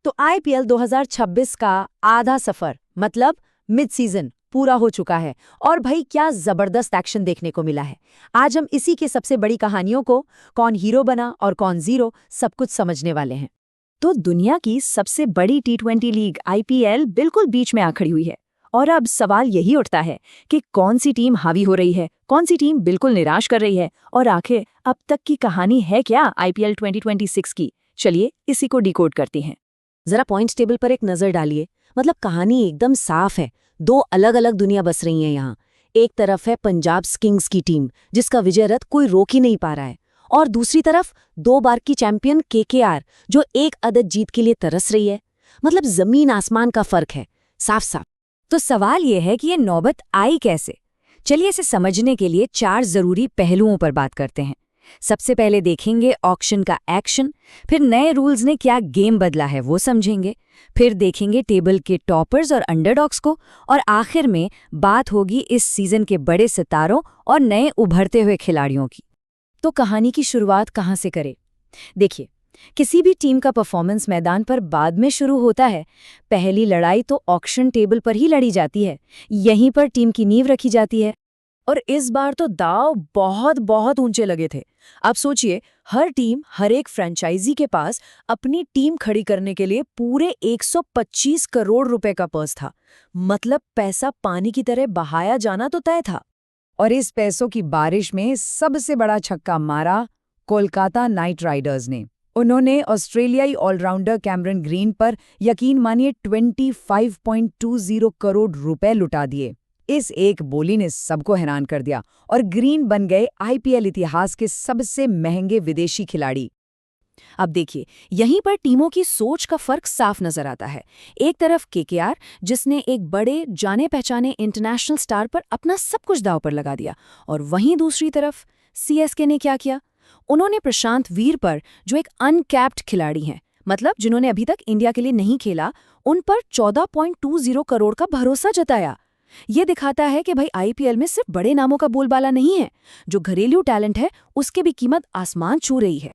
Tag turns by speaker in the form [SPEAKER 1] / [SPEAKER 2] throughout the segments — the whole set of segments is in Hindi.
[SPEAKER 1] तो आईपीएल 2026 का आधा सफर मतलब मिड सीजन पूरा हो चुका है और भाई क्या जबरदस्त एक्शन देखने को मिला है। आज हम इसी के सबसे बड़ी कहानियों को, कौन हीरो बना और कौन जीरो, सब कुछ समझने वाले हैं।
[SPEAKER 2] तो दुनिया की सबसे बड़ी टी20 लीग आईपीएल बिल्कुल बीच में आ खड़ी हुई है और अब सवाल यही उठता है कि कौन सी टीम हावी हो रही है, कौन सी टीम बिल्कुल निराश कर रही है और आखिर अब तक की कहानी है क्या आईपीएल 2026 की। चलिए इसी को डिकोड करते हैं।
[SPEAKER 1] जरा पॉइंट्स टेबल पर एक नजर डालिए। मतलब कहानी एकदम साफ है। दो अलग अलग दुनिया बस रही है यहाँ। एक तरफ है पंजाब किंग्स की टीम जिसका विजय रथ कोई रोक ही नहीं पा रहा है, और दूसरी तरफ 2 बार की चैंपियन केकेआर जो एक अदद जीत के लिए तरस रही है। मतलब जमीन आसमान का फर्क है, साफ साफ।
[SPEAKER 2] तो सवाल यह है कि ये नौबत आई कैसे। चलिए इसे समझने के लिए 4 जरूरी पहलुओं पर बात करते हैं। सबसे पहले देखेंगे ऑक्शन का एक्शन, फिर नए रूल्स ने क्या गेम बदला है वो समझेंगे, फिर देखेंगे टेबल के टॉपर्स और अंडरडॉग्स को, और आखिर में बात होगी इस सीजन के बड़े सितारों और नए उभरते हुए खिलाड़ियों की। तो कहानी की शुरुआत कहाँ से करें? देखिए, किसी भी टीम का परफॉर्मेंस मैदान पर बाद में शुरू होता है। पहली लड़ाई तो ऑक्शन टेबल पर ही लड़ी जाती है, यहीं पर टीम की नींव रखी जाती है। और इस बार तो दांव बहुत बहुत ऊंचे लगे थे। आप सोचिए, हर टीम, हर एक फ्रेंचाइजी के पास अपनी टीम खड़ी करने के लिए पूरे 125 करोड़ रुपए का पर्स था। मतलब पैसा पानी की तरह बहाया जाना तो तय था।
[SPEAKER 3] और इस पैसों की बारिश में सबसे बड़ा छक्का मारा कोलकाता नाइट राइडर्स ने। उन्होंने ऑस्ट्रेलियाई ऑलराउंडर कैमरन ग्रीन पर यकीन मानिए 25.20 करोड़ रुपए लुटा दिए। इस एक बोली ने सबको हैरान कर दिया और ग्रीन बन गए आईपीएल इतिहास के सबसे महंगे विदेशी खिलाड़ी।
[SPEAKER 2] अब देखिए, यहीं पर टीमों की सोच का फर्क साफ नजर आता है। एक तरफ केकेआर जिसने एक बड़े जाने पहचाने इंटरनेशनल स्टार पर अपना सब कुछ दांव पर लगा दिया, और वहीं दूसरी तरफ सीएसके ने क्या किया? उन्होंने प्रशांत वीर पर, जो एक अनकैप्ड खिलाड़ी हैं, मतलब जिन्होंने अभी तक इंडिया के लिए नहीं खेला, उन पर 14.20 करोड़ का भरोसा जताया। ये दिखाता है कि भाई आईपीएल में सिर्फ बड़े नामों का बोलबाला नहीं है, जो घरेलू टैलेंट है उसके भी कीमत आसमान छू रही है।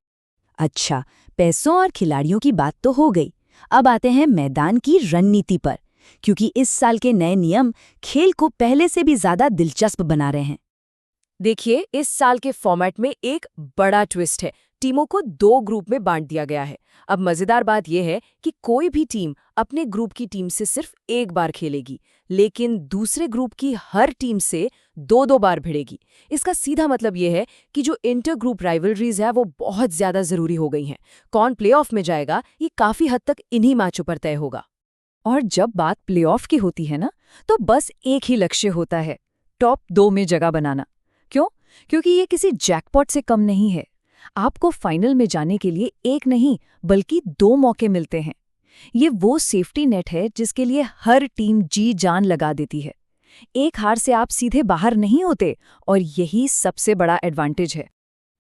[SPEAKER 2] अच्छा, पैसों और खिलाड़ियों की बात तो हो गई। अब आते हैं मैदान की रणनीति पर, क्योंकि इस साल के नए नियम खेल को पहले से भी ज्यादा दिलचस्प बना रहे हैं।
[SPEAKER 1] देखिए, इस साल के फॉर्मेट में एक बड़ा ट्विस्ट है। टीमों को 2 ग्रुप में बांट दिया गया है। अब मजेदार बात यह है कि कोई भी टीम अपने ग्रुप की टीम से सिर्फ एक बार खेलेगी, लेकिन दूसरे ग्रुप की हर टीम से 2-2 बार भिड़ेगी। इसका सीधा मतलब यह है कि जो इंटर ग्रुप राइवलरीज है वो बहुत ज्यादा जरूरी हो गई हैं। कौन प्लेऑफ में जाएगा, ये काफी हद तक इन्हीं मैचों पर तय होगा।
[SPEAKER 2] और जब बात प्लेऑफ की होती है ना, तो बस एक ही लक्ष्य होता है, टॉप 2 में जगह बनाना। क्यों? क्योंकि ये किसी जैकपॉट से कम नहीं है। आपको फाइनल में जाने के लिए एक नहीं बल्कि 2 मौके मिलते हैं। ये वो सेफ्टी नेट है जिसके लिए हर टीम जी जान लगा देती है। एक हार से आप सीधे बाहर नहीं होते, और यही सबसे बड़ा एडवांटेज है।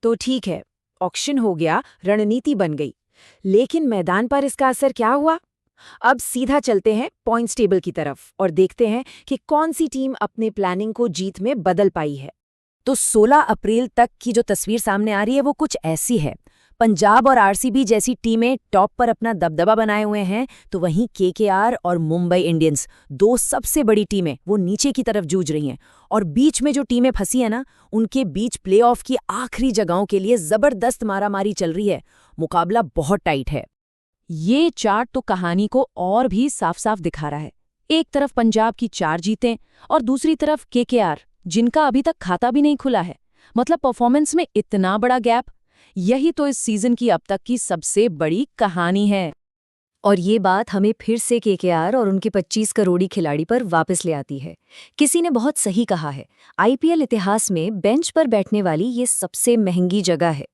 [SPEAKER 1] तो ठीक है, ऑक्शन हो गया, रणनीति बन गई, लेकिन मैदान पर इसका असर क्या हुआ? अब सीधा चलते हैं पॉइंट्स टेबल की तरफ और देखते हैं कि कौन सी टीम अपने प्लानिंग को जीत में बदल पाई है। तो 16 अप्रैल तक की जो तस्वीर सामने आ रही है वो कुछ ऐसी है। पंजाब और आरसीबी जैसी टीमें टॉप पर अपना दबदबा बनाए हुए हैं, तो वहीं केकेआर और मुंबई इंडियंस, 2 सबसे बड़ी टीमें, वो नीचे की तरफ जूझ रही हैं। और बीच में जो टीमें फंसी हैं ना, उनके बीच प्लेऑफ की आखिरी जगहों के लिए जबरदस्त मारामारी चल रही है। मुकाबला बहुत टाइट है।
[SPEAKER 2] ये चार्ट तो कहानी को और भी साफ साफ दिखा रहा है। एक तरफ पंजाब की 4 जीतें और दूसरी तरफ केकेआर, जिनका अभी तक खाता भी नहीं खुला है। मतलब परफॉर्मेंस में इतना बड़ा गैप। यही तो इस सीजन की अब तक की सबसे बड़ी कहानी है।
[SPEAKER 4] और ये बात हमें फिर से केकेआर और उनके 25 करोड़ी खिलाड़ी पर वापस ले आती है। किसी ने बहुत सही कहा है, आईपीएल इतिहास में बेंच पर बैठने वाली ये सबसे महंगी जगह है।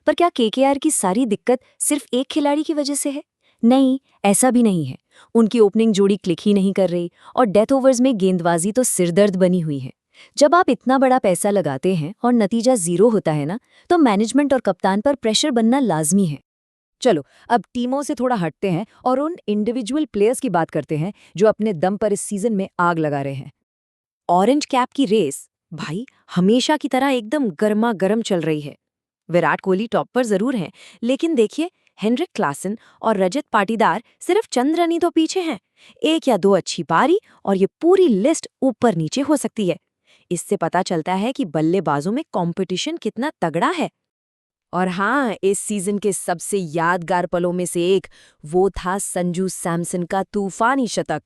[SPEAKER 4] पर क्या केकेआर की सारी दिक्कत सिर्फ एक खिलाड़ी की वजह से है? नहीं, ऐसा भी नहीं है। उनकी ओपनिंग जोड़ी क्लिक ही नहीं कर रही, और डेथ ओवर्स में गेंदबाजी तो सिरदर्द बनी हुई है। जब आप इतना बड़ा पैसा लगाते हैं और नतीजा 0 होता है ना, तो मैनेजमेंट और कप्तान पर प्रेशर बनना लाजमी है।
[SPEAKER 1] चलो अब टीमों से थोड़ा हटते हैं और उन इंडिविजुअल प्लेयर्स की बात करते हैं जो अपने दम पर इस सीजन में आग लगा रहे हैं। ऑरेंज कैप की रेस भाई हमेशा की तरह एकदम गर्मा गर्म चल रही है। विराट कोहली टॉप पर जरूर हैं, लेकिन देखिए
[SPEAKER 4] हेनरिक क्लासन और रजत पाटीदार सिर्फ चंद रन ही तो पीछे हैं। 1 या 2 अच्छी पारी और ये पूरी लिस्ट ऊपर नीचे हो सकती है। इससे पता चलता है कि बल्लेबाजों में कंपटीशन कितना तगड़ा है।
[SPEAKER 1] और हाँ, इस सीजन के सबसे यादगार पलों में से एक वो था संजू सैमसन का तूफानी शतक।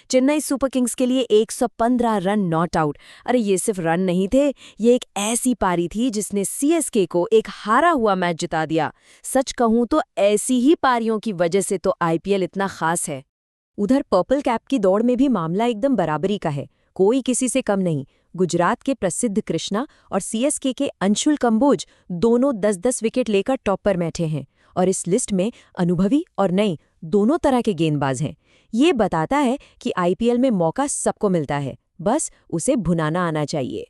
[SPEAKER 1] चेन्नई सुपर किंग्स के लिए 115 रन नॉट आउट। अरे ये सिर्फ रन नहीं थे, ये एक ऐसी पारी थी जिसने सीएसके को एक हारा हुआ मैच जिता दिया। सच कहूं तो ऐसी ही पारियों की वजह से तो आईपीएल इतना खास है।
[SPEAKER 4] उधर पर्पल कैप की दौड़ में भी मामला एकदम बराबरी का है, कोई किसी से कम नहीं। गुजरात के प्रसिद्ध कृष्णा और सीएसके के अंशुल कंबोज दोनों 10-10 विकेट लेकर टॉप पर बैठे हैं और इस लिस्ट में अनुभवी और नई दोनों तरह के गेंदबाज हैं। ये बताता है कि आईपीएल में मौका सबको मिलता है, बस उसे भुनाना आना चाहिए।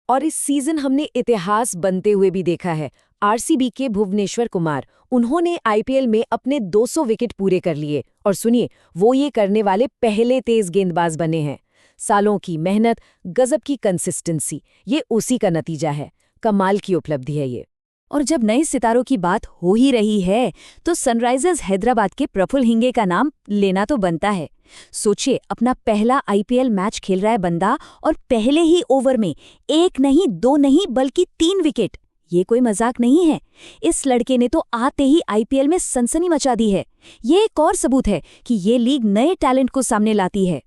[SPEAKER 4] और इस सीजन हमने इतिहास बनते हुए भी देखा है। आरसीबी के भुवनेश्वर कुमार, उन्होंने आईपीएल में अपने 200 विकेट पूरे कर लिए और सुनिए, वो ये करने वाले पहले तेज गेंदबाज बने हैं। सालों की मेहनत, गजब की कंसिस्टेंसी, ये उसी का नतीजा है। कमाल की उपलब्धि है ये।
[SPEAKER 2] और जब नए सितारों की बात हो ही रही है तो सनराइजर्स हैदराबाद के प्रफुल्ल हिंगे का नाम लेना तो बनता है। सोचिए, अपना पहला आईपीएल मैच खेल रहा है बंदा और पहले ही ओवर में 1 नहीं 2 नहीं बल्कि 3 विकेट। ये कोई मजाक नहीं है। इस लड़के ने तो आते ही आईपीएल में सनसनी मचा दी है। ये एक और सबूत है कि ये लीग नए टैलेंट को सामने लाती है।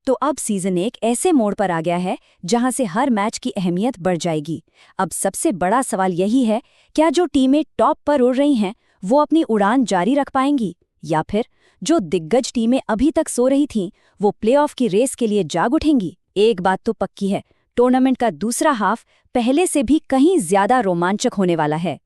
[SPEAKER 2] तो अब सीजन 1 ऐसे मोड़ पर आ गया है जहां से हर मैच की अहमियत बढ़ जाएगी। अब सबसे बड़ा सवाल यही है, क्या जो टीमें टॉप पर उड़ रही हैं वो अपनी उड़ान जारी रख पाएंगी, या फिर जो दिग्गज टीमें अभी तक सो रही थीं वो प्लेऑफ की रेस के लिए जाग उठेंगी। एक बात तो पक्की है, टूर्नामेंट का दूसरा हाफ पहले से भी कहीं ज्यादा रोमांचक होने वाला है।